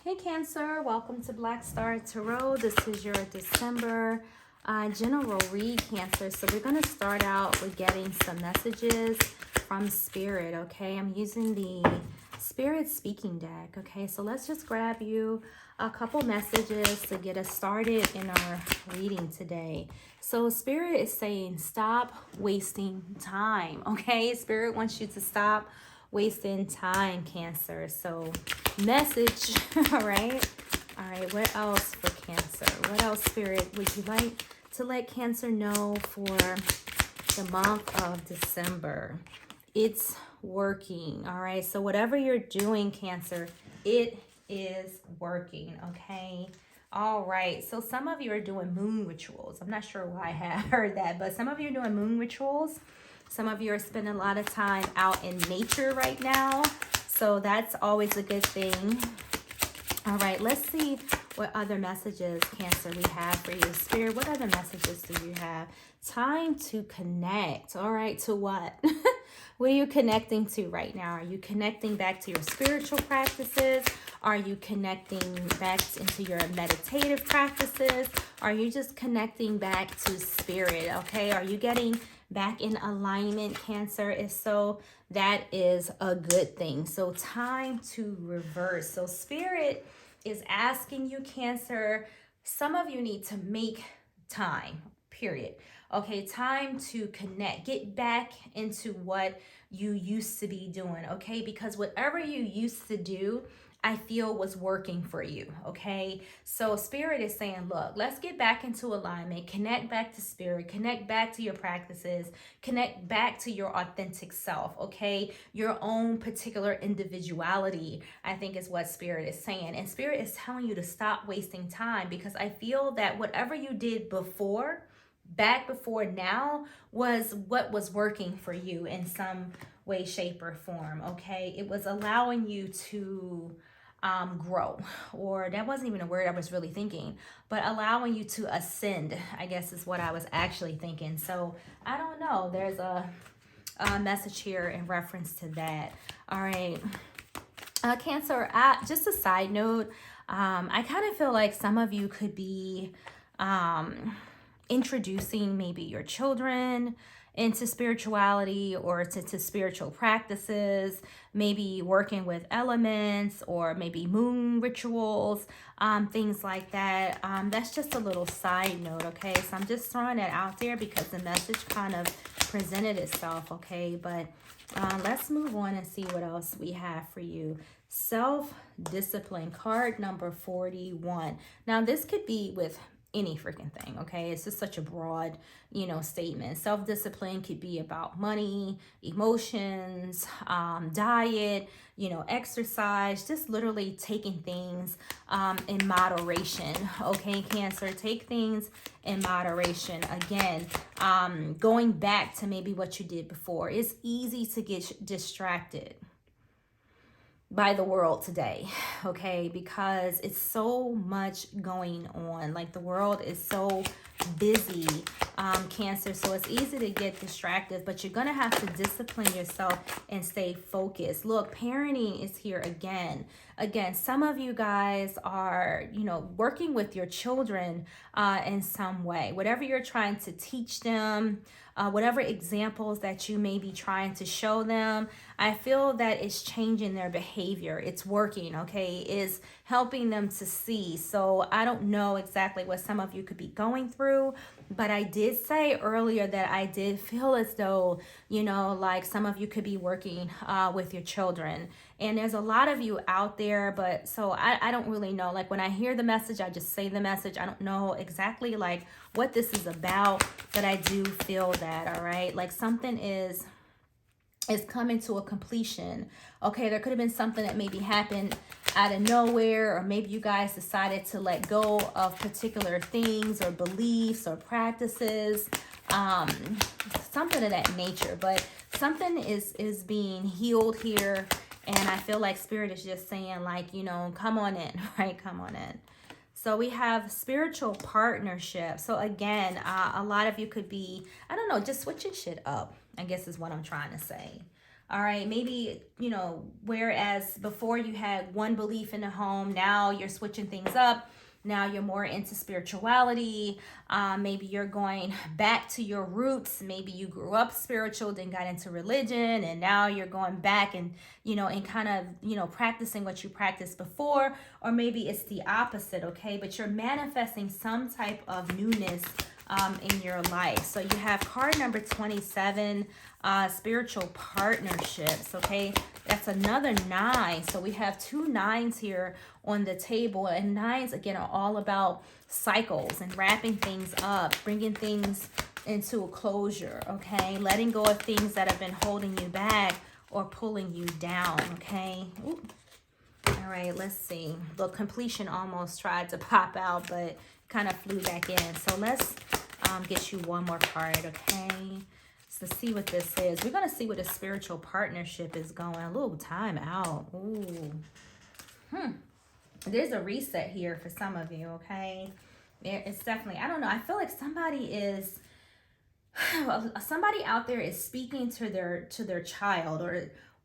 Hey Cancer, welcome to Black Star Tarot. This is your December general read, Cancer. So we're going to start out with getting some messages from Spirit, okay? I'm using the Spirit Speaking deck, okay? So let's just grab you a couple messages to get us started in our reading today. So Spirit is saying stop wasting time, okay? Spirit wants you to stop wasting time, Cancer. So message, all right, what else for Cancer? What else, Spirit, would you like to let Cancer know for the month of December? It's working, all right? So whatever you're doing, Cancer, it is working, okay? All right, so some of you are doing moon rituals. I'm not sure why I had heard that, but some of you are doing moon rituals. Some of you are spending a lot of time out in nature right now. So that's always a good thing. All right, let's see what other messages, Cancer, we have for you. Spirit, what other messages do you have? Time to connect. All right, to what? What are you connecting to right now? Are you connecting back to your spiritual practices? Are you connecting back into your meditative practices? Are you just connecting back to spirit, okay? Are you getting back in alignment, Cancer? If so, that is a good thing. So time to reverse. So spirit is asking you, Cancer, some of you need to make time, period. Okay, time to connect. Get back into what you used to be doing, okay? Because whatever you used to do, I feel was working for you, okay? So spirit is saying, look, let's get back into alignment, connect back to spirit, connect back to your practices, connect back to your authentic self, okay? Your own particular individuality, I think is what spirit is saying. And spirit is telling you to stop wasting time, because I feel that whatever you did before, back before now, was what was working for you in some way, shape, or form, okay? It was allowing you to grow, or that wasn't even a word I was really thinking, but allowing you to ascend, I guess is what I was actually thinking. So I don't know, there's a message here in reference to that. All right, Cancer, just a side note, I kind of feel like some of you could be introducing maybe your children into spirituality or to spiritual practices, maybe working with elements or maybe moon rituals, things like that. That's just a little side note, okay? So I'm just throwing that out there because the message kind of presented itself, okay? But let's move on and see what else we have for you. Self-discipline, card number 41. Now, this could be with any freaking thing, okay? It's just such a broad, statement. Self-discipline could be about money, emotions, diet, exercise, just literally taking things in moderation, okay, Cancer? Take things in moderation. Again, going back to maybe what you did before. It's easy to get distracted by the world today, okay, because it's so much going on. Like, the world is so busy, Cancer, so it's easy to get distracted, but you're gonna have to discipline yourself and stay focused. Look, parenting is here again. Some of you guys are, working with your children in some way, whatever you're trying to teach them, whatever examples that you may be trying to show them. I feel that it's changing their behavior. It's working, okay? It's helping them to see. So I don't know exactly what some of you could be going through, but I did say earlier that I did feel as though, like some of you could be working with your children. And there's a lot of you out there, but so I don't really know. Like, when I hear the message, I just say the message. I don't know exactly like what this is about, but I do feel that, all right? Like, something is coming to a completion, okay? There could have been something that maybe happened out of nowhere, or maybe you guys decided to let go of particular things or beliefs or practices, something of that nature. But something is being healed here, and I feel like spirit is just saying, like, come on in, right? Come on in. So we have spiritual partnership. So again, a lot of you could be, I don't know, just switching shit up, I guess is what I'm trying to say. All right, maybe, you know, whereas before you had one belief in the home, now you're switching things up. Now you're more into spirituality. Maybe you're going back to your roots. Maybe you grew up spiritual, then got into religion, and now you're going back and, you know, and kind of, you know, practicing what you practiced before. Or maybe it's the opposite, okay? But you're manifesting some type of newness in your life. So you have card number 27, spiritual partnerships, okay? That's another 9. So we have 2 9s here on the table, and 9s again are all about cycles and wrapping things up, bringing things into a closure, okay? Letting go of things that have been holding you back or pulling you down, okay? Ooh. All right, let's see. The completion almost tried to pop out, but kind of flew back in. So let's get you one more card, okay? So see what this is. We're going to see what a spiritual partnership is going. A little time out. Ooh. There's a reset here for some of you, okay? It's definitely, I don't know. I feel like somebody out there is speaking to their child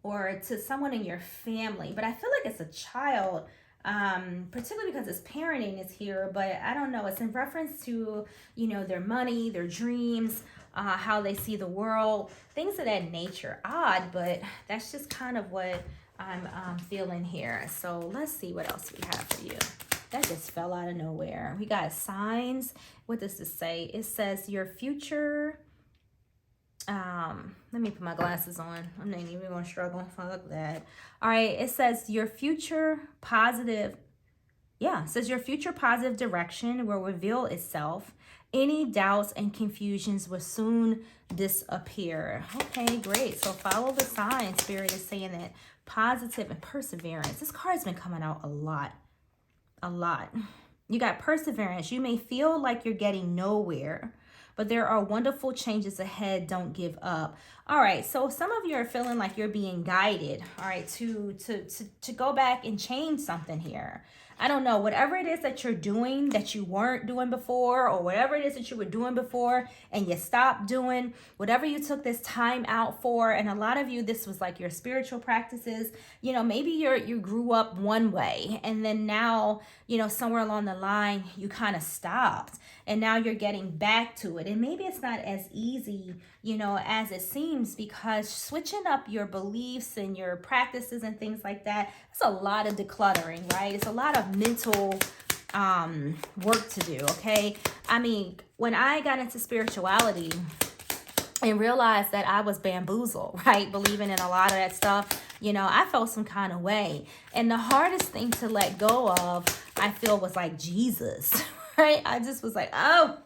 or to someone in your family, but I feel like it's a child, particularly because it's parenting is here, but I don't know, it's in reference to, you know, their money, their dreams, how they see the world, things of that nature. Odd, but that's just kind of what I'm feeling here. So let's see what else we have for you. That just fell out of nowhere. We got signs. What does this say? It says your future. Let me put my glasses on. I'm not even gonna struggle if I look at that. All right, it says your future positive. Yeah, it says your future positive direction will reveal itself. Any doubts and confusions will soon disappear. Okay, great. So follow the sign. Spirit is saying that positive and perseverance. This card's been coming out a lot. You got perseverance. You may feel like you're getting nowhere, but there are wonderful changes ahead. Don't give up. All right, so some of you are feeling like you're being guided, all right, to go back and change something here. I don't know, whatever it is that you're doing that you weren't doing before, or whatever it is that you were doing before and you stopped doing, whatever you took this time out for, and a lot of you, this was like your spiritual practices. You know, maybe you grew up one way, and then now, you know, somewhere along the line, you kind of stopped, and now you're getting back to it. And maybe it's not as easy, you know, as it seems, because switching up your beliefs and your practices and things like that, it's a lot of decluttering, right? It's a lot of mental work to do, okay? I mean, when I got into spirituality and realized that I was bamboozled, right? Believing in a lot of that stuff, you know, I felt some kind of way. And the hardest thing to let go of, I feel, was like Jesus, right? I just was like, oh,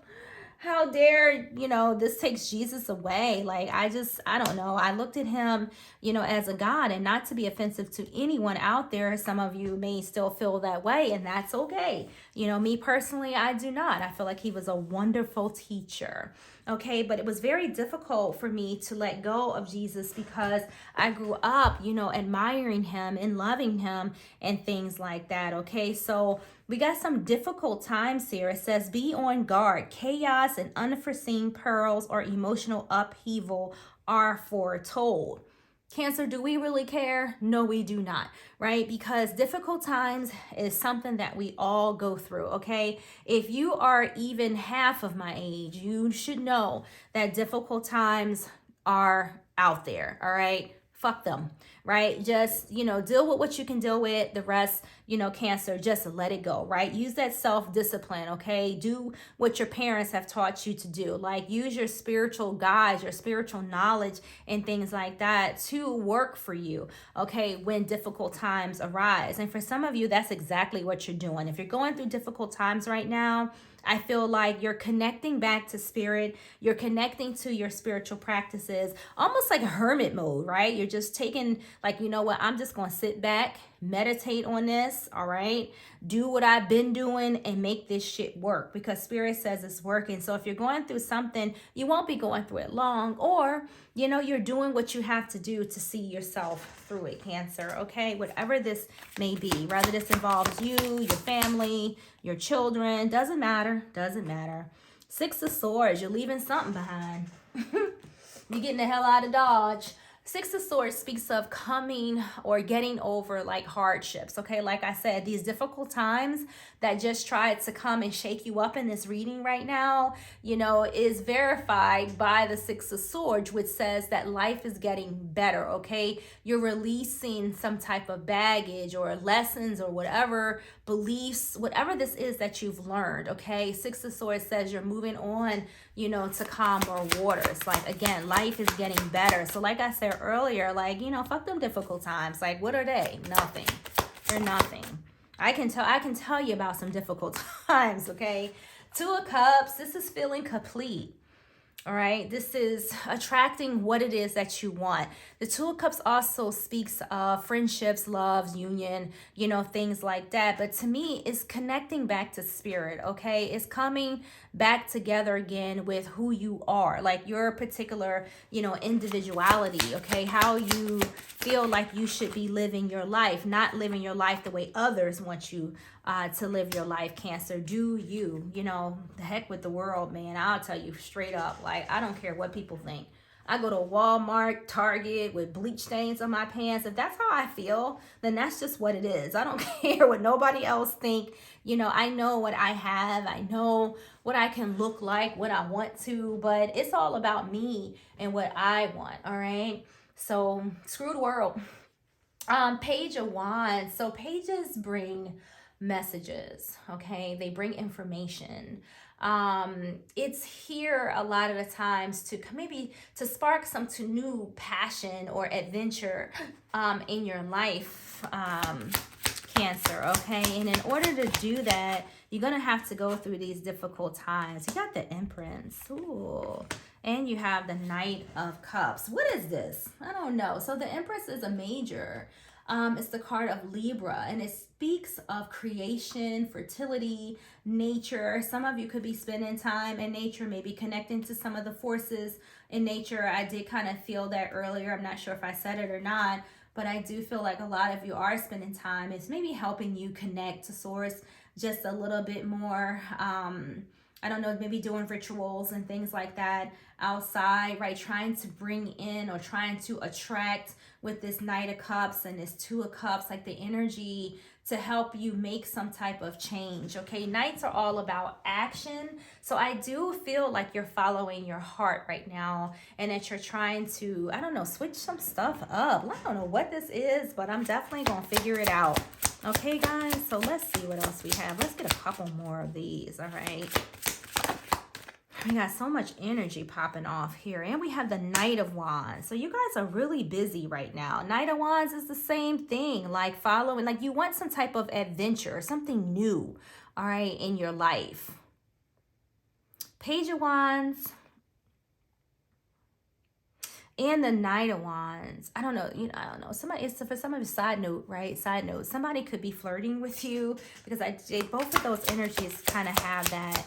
how dare, you know, this takes Jesus away. Like, I don't know. I looked at him, you know, as a God, and not to be offensive to anyone out there. Some of you may still feel that way, and that's okay. You know, me personally, I do not. I feel like he was a wonderful teacher. Okay, but it was very difficult for me to let go of Jesus because I grew up, you know, admiring him and loving him and things like that. Okay, so we got some difficult times here. It says, be on guard. Chaos and unforeseen perils or emotional upheaval are foretold. Cancer, do we really care? No, we do not, right? Because difficult times is something that we all go through, okay? If you are even half of my age, you should know that difficult times are out there, all right? Fuck them, right? Just, you know, deal with what you can deal with. The rest, you know, Cancer, just let it go, right? Use that self-discipline, okay? Do what your parents have taught you to do. Like, use your spiritual guides, your spiritual knowledge and things like that to work for you, okay, when difficult times arise. And for some of you, that's exactly what you're doing. If you're going through difficult times right now, I feel like you're connecting back to spirit. You're connecting to your spiritual practices, almost like a hermit mode, right? You're just taking, like, you know what? I'm just going to sit back, meditate on this, all right? Do what I've been doing and make this shit work, because spirit says it's working. So if you're going through something, you won't be going through it long, or, you know, you're doing what you have to do to see yourself through it, Cancer, okay? Whatever this may be, whether this involves you, your family, your children, doesn't matter. Six of Swords, you're leaving something behind. You're getting the hell out of Dodge. Six of Swords speaks of coming or getting over like hardships. Okay, like I said, these difficult times that just tried to come and shake you up in this reading right now, you know, is verified by the Six of Swords, which says that life is getting better. Okay, you're releasing some type of baggage or lessons or whatever beliefs, whatever this is that you've learned. Okay, Six of Swords says you're moving on, you know, to calmer waters. Like, again, life is getting better. So like I said earlier, like, you know, fuck them difficult times. Like, what are they? Nothing. They're nothing. I can tell you about some difficult times. Okay, Two of Cups, this is feeling complete. All right, this is attracting what it is that you want. The Two of Cups also speaks of friendships, loves, union, you know, things like that. But to me, it's connecting back to spirit, okay? It's coming back together again with who you are, like your particular, you know, individuality, okay? How you feel like you should be living your life, not living your life the way others want you to live your life. Cancer, do you, you know, the heck with the world, man. I'll tell you straight up, like, I don't care what people think. I go to Walmart, Target with bleach stains on my pants. If that's how I feel, then that's just what it is. I don't care what nobody else think. You know, I know what I have. I know what I can look like when I want to, but it's all about me and what I want, all right? So screw the world. Page of Wands. So pages bring messages, okay? They bring information. It's here a lot of the times to maybe to spark some to new passion or adventure in your life, Cancer, okay? And in order to do that, you're gonna have to go through these difficult times. You got the Empress, ooh, and you have the Knight of Cups. What is this? I don't know. So the Empress is a major. It's the card of Libra, and it speaks of creation, fertility, nature. Some of you could be spending time in nature, maybe connecting to some of the forces in nature. I did kind of feel that earlier. I'm not sure if I said it or not, but I do feel like a lot of you are spending time. It's maybe helping you connect to source just a little bit more. I don't know, maybe doing rituals and things like that outside, right? Trying to bring in or trying to attract with this Knight of Cups and this Two of Cups, like the energy to help you make some type of change, okay? Knights are all about action. So I do feel like you're following your heart right now and that you're trying to, I don't know, switch some stuff up. I don't know what this is, but I'm definitely going to figure it out. Okay, guys? So let's see what else we have. Let's get a couple more of these, all right? We got so much energy popping off here. And we have the Knight of Wands. So you guys are really busy right now. Knight of Wands is the same thing. Like following, like you want some type of adventure, something new, all right, in your life. Page of Wands. And the Knight of Wands. I don't know, you know, I don't know. Somebody, it's for some of you, side note, right? Side note. Somebody could be flirting with you because both of those energies kind of have that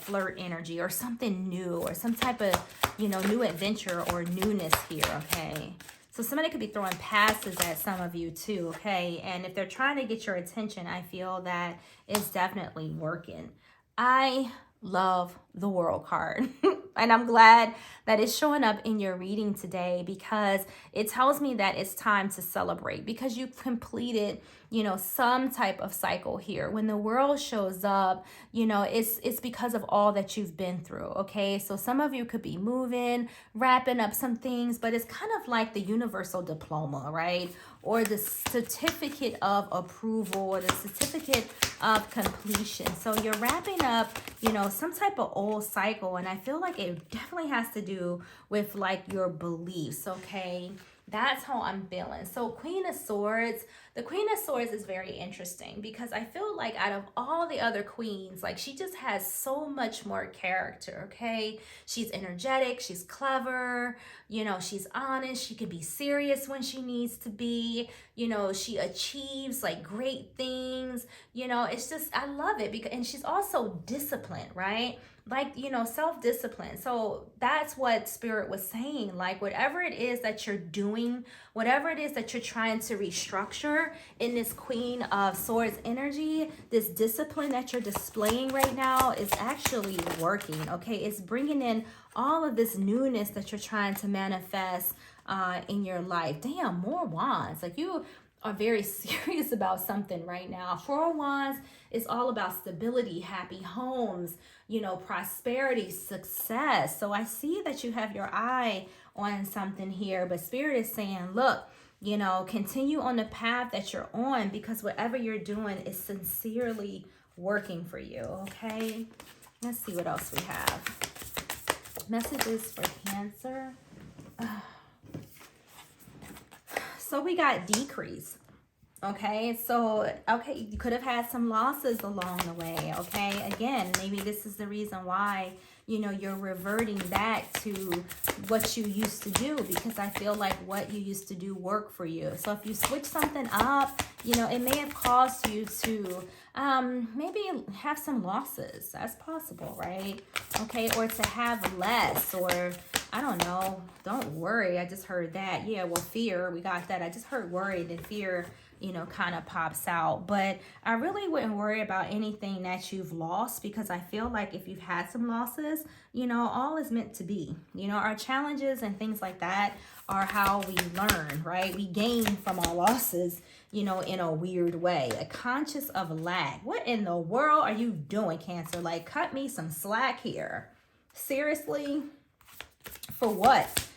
flirt energy or something new or some type of, you know, new adventure or newness here, okay? So somebody could be throwing passes at some of you too, okay? And if they're trying to get your attention, I feel that it's definitely working. I love the World card. And I'm glad that it's showing up in your reading today because it tells me that it's time to celebrate because you've completed, you know, some type of cycle here. When the World shows up, you know, it's because of all that you've been through, okay? So some of you could be moving, wrapping up some things, but it's kind of like the universal diploma, right? Or the certificate of approval or the certificate of completion. So you're wrapping up, you know, some type of old cycle, and I feel like it definitely has to do with like your beliefs, okay? That's how I'm feeling. So Queen of Swords, the Queen of Swords is very interesting because I feel like out of all the other queens, like she just has so much more character, okay? She's energetic, she's clever, you know, she's honest, she can be serious when she needs to be, you know, she achieves like great things, you know, it's just, I love it because, and she's also disciplined, right? Like, you know, self-discipline. So that's what Spirit was saying. Like, whatever it is that you're doing, whatever it is that you're trying to restructure in this Queen of Swords energy, this discipline that you're displaying right now is actually working, okay? It's bringing in all of this newness that you're trying to manifest in your life. Damn, more wands. Like you are very serious about something right now. Four of Wands is all about stability, happy homes, you know, prosperity, success. So I see that you have your eye on something here, but Spirit is saying, look, you know, continue on the path that you're on, because whatever you're doing is sincerely working for you, okay? Let's see what else we have. Messages for Cancer. So we got decrease. Okay, so, okay, you could have had some losses along the way, okay? Again, maybe this is the reason why, you know, you're reverting back to what you used to do, because I feel like what you used to do worked for you. So if you switch something up, you know, it may have caused you to maybe have some losses. That's possible, right? Okay, or to have less, or I don't know, don't worry. I just heard that. Yeah, well, fear, we got that. I just heard worried, and fear, you know, kind of pops out. But I really wouldn't worry about anything that you've lost, because I feel like if you've had some losses, you know, all is meant to be. You know, our challenges and things like that are how we learn, right? We gain from our losses, you know, in a weird way. A conscious of lack. What in the world are you doing, Cancer? Like, cut me some slack here. Seriously? For what?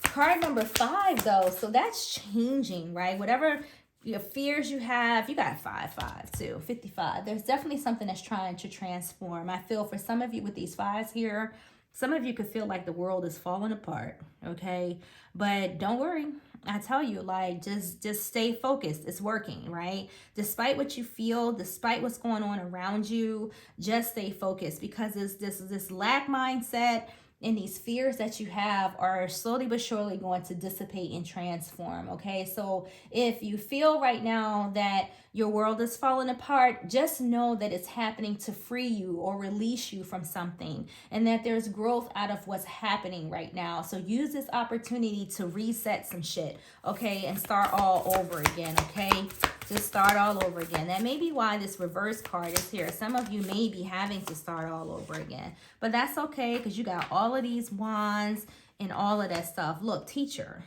Card number 5, though. So that's changing, right? Whatever your fears you have, you got 5 too, 55. There's definitely something that's trying to transform. I feel for some of you with these 5s here, some of you could feel like the world is falling apart, okay? But don't worry. I tell you, like, just stay focused. It's working, right? Despite what you feel, despite what's going on around you, just stay focused, because it's this lack mindset and these fears that you have are slowly but surely going to dissipate and transform, okay? So if you feel right now that your world is falling apart, just know that it's happening to free you or release you from something, and that there's growth out of what's happening right now. So use this opportunity to reset some shit, okay? And start all over again, okay? Just start all over again. That may be why this reverse card is here. Some of you may be having to start all over again, but that's okay, because you got all of these wands and all of that stuff. Look, teacher,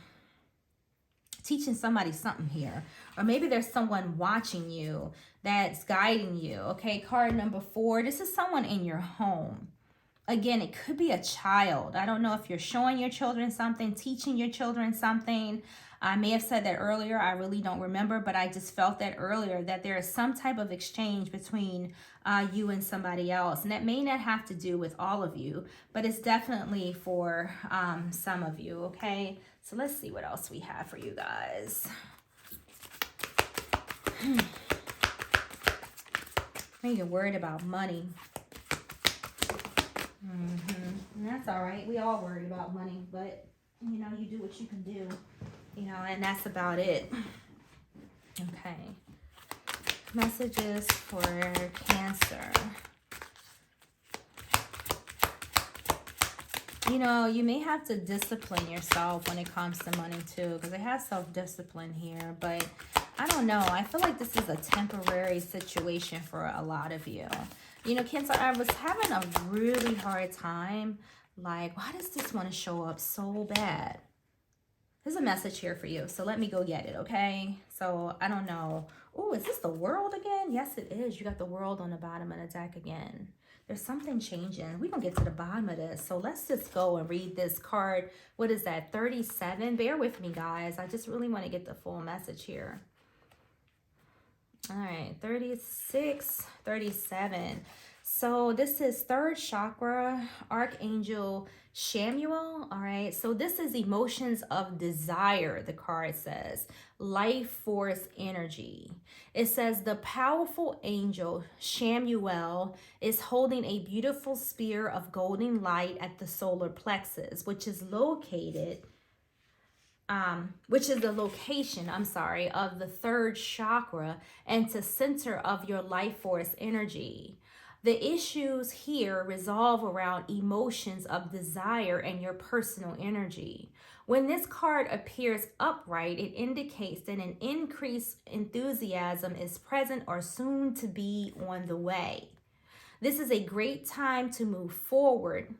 teaching somebody something here, or maybe there's someone watching you that's guiding you. Okay, card number 4, this is someone in your home. Again, it could be a child. I don't know if you're showing your children something, teaching your children something. I may have said that earlier. I really don't remember, but I just felt that earlier, that there is some type of exchange between you and somebody else. And that may not have to do with all of you, but it's definitely for some of you, okay? So let's see what else we have for you guys. You're worried about money. And that's all right. We all worry about money, but you know, you do what you can do, you know, and that's about it. Okay. Messages for Cancer. You know, you may have to discipline yourself when it comes to money too, because it has self-discipline here, but I don't know. I feel like this is a temporary situation for a lot of you. You know, Cancer, I was having a really hard time. Like, why does this want to show up so bad? There's a message here for you, so let me go get it, okay? So, I don't know. Oh, is this the World again? Yes, it is. You got the World on the bottom of the deck again. There's something changing. We're going to get to the bottom of this. So, let's just go and read this card. What is that, 37? Bear with me, guys. I just really want to get the full message here. All right, 36, 37. So this is 3rd chakra, Archangel Chamuel. All right, so this is emotions of desire, the card says. Life force energy. It says the powerful angel Chamuel is holding a beautiful spear of golden light at the solar plexus, which is located which is the location, of the 3rd chakra and to center of your life force energy. The issues here resolve around emotions of desire and your personal energy. When this card appears upright, it indicates that an increased enthusiasm is present or soon to be on the way. This is a great time to move forward,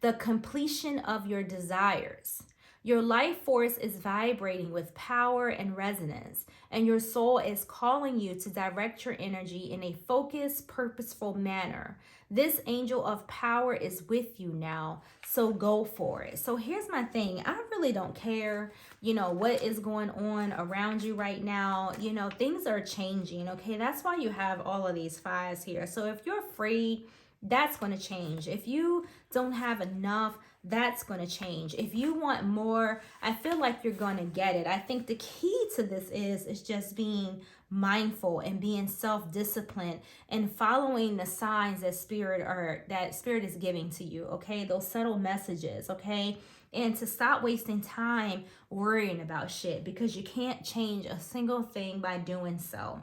the completion of your desires. Your life force is vibrating with power and resonance, and your soul is calling you to direct your energy in a focused, purposeful manner. This angel of power is with you now, so go for it. So here's my thing. I really don't care, what is going on around you right now. Things are changing, okay? That's why you have all of these fives here. So if you're free, that's going to change. If you don't have enough, that's going to change. If you want more, I feel like you're going to get it. I think the key to this is just being mindful and being self-disciplined and following the signs that spirit is giving to you, okay? Those subtle messages, okay? And to stop wasting time worrying about shit, because you can't change a single thing by doing so.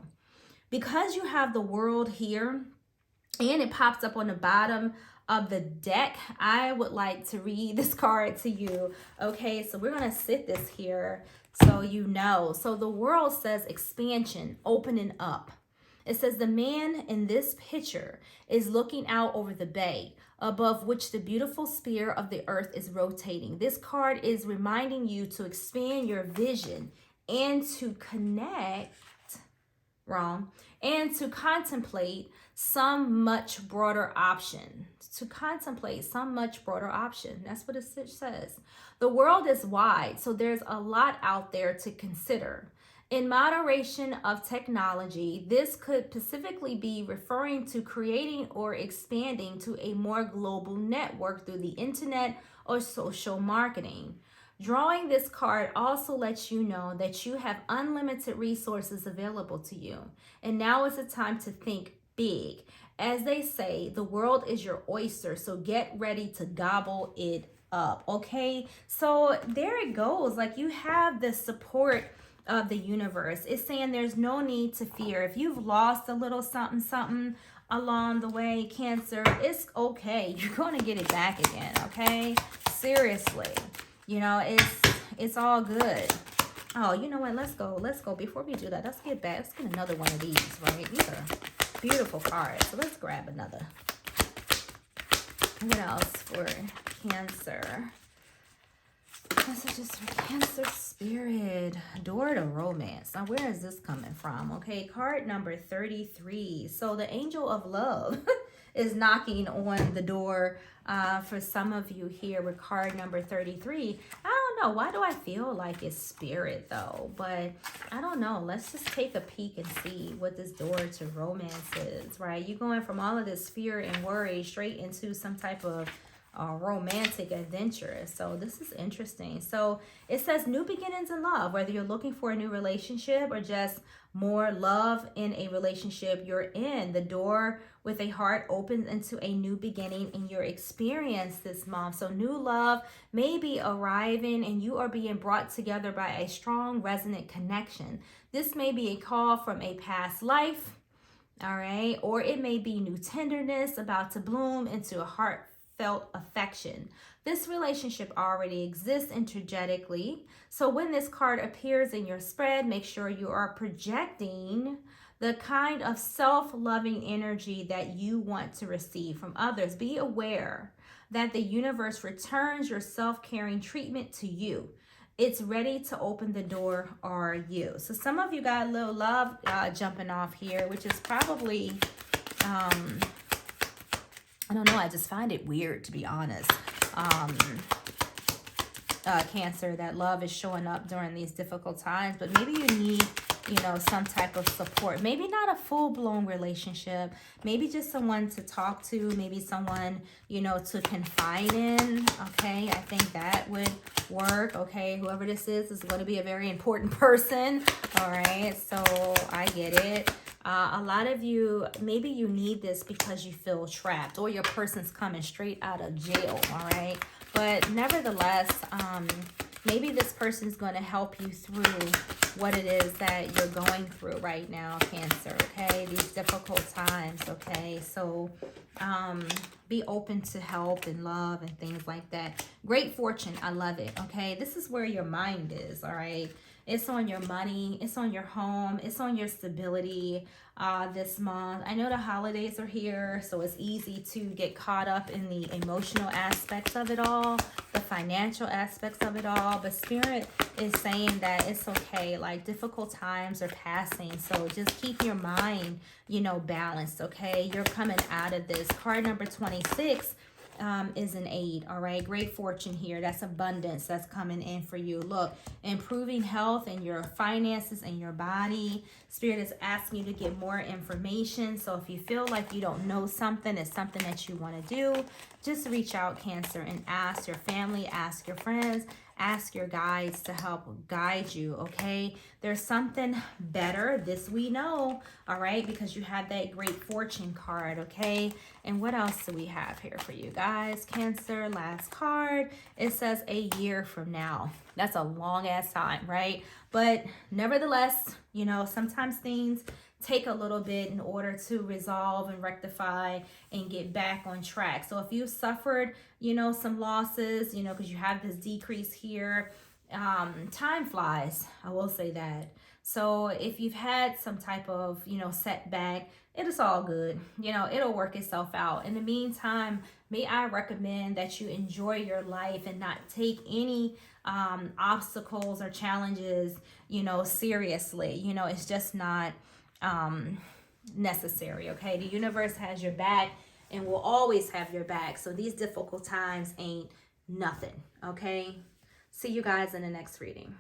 Because you have the world here, and it pops up on the bottom of the deck, I would like to read this card to you. Okay, so we're going to sit this here so you know. So the world says expansion, opening up. It says the man in this picture is looking out over the bay, above which the beautiful sphere of the earth is rotating. This card is reminding you to expand your vision and to connect, and to contemplate some much broader option. That's what it says. The world is wide, so there's a lot out there to consider. In moderation of technology, this could specifically be referring to creating or expanding to a more global network through the internet or social marketing. Drawing this card also lets you know that you have unlimited resources available to you. And now is the time to think big. As they say, the world is your oyster, so get ready to gobble it up, okay? So there it goes. Like, you have the support of the universe. It's saying there's no need to fear. If you've lost a little something along the way, Cancer, it's okay. You're going to get it back again, okay? Seriously. It's all good. Oh, you know what? Let's go. Before we do that, let's get another one of these, right? These are beautiful cards. So let's grab another. What else for Cancer? Messages for Cancer spirit. Door to romance. Now, where is this coming from? Okay, card number 33. So the angel of love is knocking on the door for some of you here with card number 33. I don't know. Why do I feel like it's spirit though? But I don't know. Let's just take a peek and see what this door to romance is, right? You're going from all of this fear and worry straight into some type of romantic adventure. So this is interesting. So it says new beginnings in love, whether you're looking for a new relationship or just more love in a relationship you're in. The door with a heart opens into a new beginning in your experience this month. So new love may be arriving and you are being brought together by a strong resonant connection. This may be a call from a past life, all right, or it may be new tenderness about to bloom into a heartfelt affection. This relationship already exists energetically. So when this card appears in your spread, make sure you are projecting the kind of self-loving energy that you want to receive from others. Be aware that the universe returns your self-caring treatment to you. It's ready to open the door, are you? So some of you got a little love jumping off here, which is probably, I don't know, I just find it weird, to be honest. Cancer, that love is showing up during these difficult times, but maybe you need, some type of support. Maybe not a full-blown relationship, maybe just someone to talk to, maybe someone, to confide in, okay? I think that would work, okay? Whoever this is going to be a very important person, all right? So I get it. A lot of you, maybe you need this because you feel trapped or your person's coming straight out of jail, all right? But nevertheless, maybe this person's going to help you through what it is that you're going through right now, Cancer, okay? These difficult times, okay? So be open to help and love and things like that. Great fortune, I love it, okay? This is where your mind is, all right? It's on your money. It's on your home. It's on your stability this month. I know the holidays are here, so it's easy to get caught up in the emotional aspects of it all, the financial aspects of it all. But Spirit is saying that it's okay. Like, difficult times are passing. So just keep your mind, you know, balanced, okay? You're coming out of this. Card number 26 is an aid. All right, great fortune here. That's abundance that's coming in for you. Look, improving health and your finances and your body. Spirit is asking you to get more information. So if you feel like you don't know something, it's something that you want to do, just reach out, Cancer, and ask your family, ask your friends, ask your guides to help guide you, okay? There's something better, this we know, all right? Because you have that great fortune card, okay? And what else do we have here for you guys? Cancer, last card. It says a year from now. That's a long ass time, right? But nevertheless, you know, sometimes things take a little bit in order to resolve and rectify and get back on track. So if you suffered, you know, some losses, you know, because you have this decrease here, time flies, I will say that. So if you've had some type of, you know, setback, it is all good. You know, it'll work itself out. In the meantime, may I recommend that you enjoy your life and not take any obstacles or challenges, you know, seriously. You know, it's just not necessary, okay? The universe has your back and will always have your back. So these difficult times ain't nothing, okay? See you guys in the next reading.